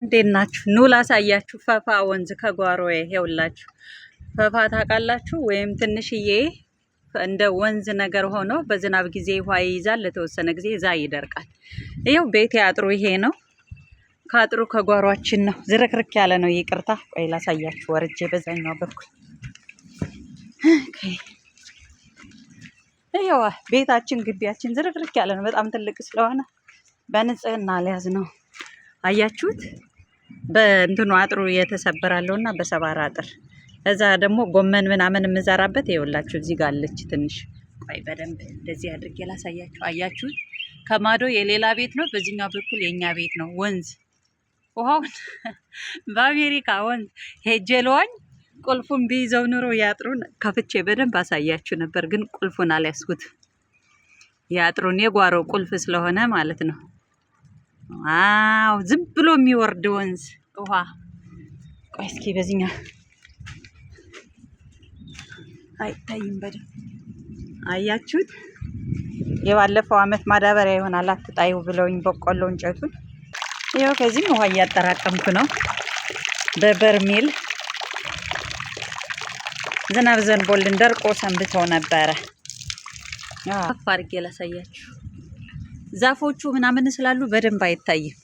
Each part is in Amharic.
እንዴት ናችሁ? ኑ ላሳያችሁ ፈፋ ወንዝ ከጓሮዬ ይኸውላችሁ። ፈፋ ታውቃላችሁ? ወይም ትንሽዬ እንደ ወንዝ ነገር ሆኖ በዝናብ ጊዜ ውሃ ይይዛል፣ ለተወሰነ ጊዜ እዛ ይደርቃል። ይኸው ቤቴ አጥሩ ይሄ ነው። ከአጥሩ ከጓሯችን ነው። ዝርክርክ ያለ ነው። ይቅርታ፣ ቆይ ላሳያችሁ ወርጄ በዛኛው በኩል። ይኸው ቤታችን ግቢያችን ዝርክርክ ያለ ነው። በጣም ትልቅ ስለሆነ በንጽህና ሊያዝ ነው። አያችሁት? በእንትኑ አጥሩ የተሰበራለውና በሰባራ አጥር። እዛ ደግሞ ጎመን ምናምን የምዘራበት ይኸውላችሁ እዚህ ጋር አለች ትንሽ። ቆይ በደንብ እንደዚህ አድርጌ ላሳያችሁ። አያችሁት? ከማዶ የሌላ ቤት ነው፣ በዚህኛው በኩል የኛ ቤት ነው። ወንዝ ውሃውን በአሜሪካ ወንዝ ሄጄ ልዋኝ ቁልፉን ቢይዘው ኑሮ ያጥሩን ከፍቼ በደንብ አሳያችሁ ነበር፣ ግን ቁልፉን አልያዝኩት። ያጥሩን የጓሮ ቁልፍ ስለሆነ ማለት ነው። ዋው! ዝም ብሎ የሚወርድ ወንዝ ውሃ። ቆይ እስኪ በዚህኛ አይታይም በደንብ አያችሁት? የባለፈው አመት ማዳበሪያ ይሆናል አትጣዩ ብለውኝ በቆሎ እንጨቱን ይኸው ከዚህም ውሃ እያጠራቀምኩ ነው በበርሜል። ዝናብ ዘንቦልን ደርቆ ሰንብቶ ነበረ። አድርጌ ላሳያችሁ። ዛፎቹ ምናምን ስላሉ በደንብ አይታይም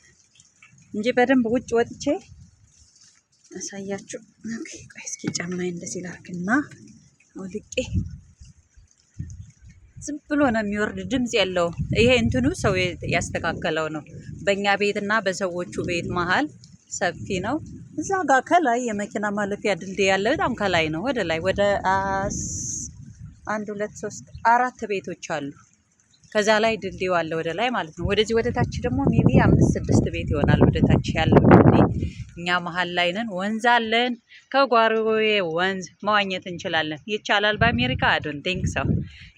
እንጂ በደንብ ውጭ ወጥቼ አሳያችሁ። ቆይ እስኪ ጫማዬ እንደዚህ ላድርግና አውልቄ። ዝም ብሎ ነው የሚወርድ፣ ድምጽ የለው። ይሄ እንትኑ ሰው ያስተካከለው ነው። በእኛ ቤትና በሰዎቹ ቤት መሀል ሰፊ ነው። እዛ ጋር ከላይ የመኪና ማለፊያ ድልድይ ያለ በጣም ከላይ ነው። ወደ ላይ ወደ 1 2 3 4 ቤቶች አሉ። ከዛ ላይ ድልድዩ አለ ወደ ላይ ማለት ነው። ወደዚህ ወደ ታች ደግሞ ሜቢ 5 6 ቤት ይሆናል ወደ ታች ያለው ድልድይ። እኛ መሀል ላይ ነን። ወንዝ አለን። ከጓሮዬ ወንዝ መዋኘት እንችላለን። ይቻላል በአሜሪካ አዶን ቲንክ ሰው።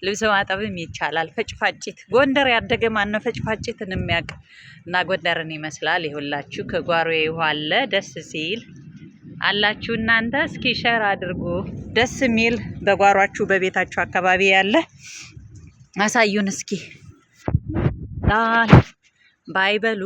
ልብስ ማጠብም ይቻላል። ፈጭፋጭት ጎንደር ያደገ ማነው ፈጭፋጭትን የሚያውቅ? እና ጎንደርን ይመስላል። ይሁላችሁ ከጓሮዬ ውሃ አለ። ደስ ሲል አላችሁ እናንተ። እስኪ ሸር አድርጉ። ደስ የሚል በጓሯችሁ በቤታችሁ አካባቢ ያለ አሳዩን እስኪ። ባይበሉ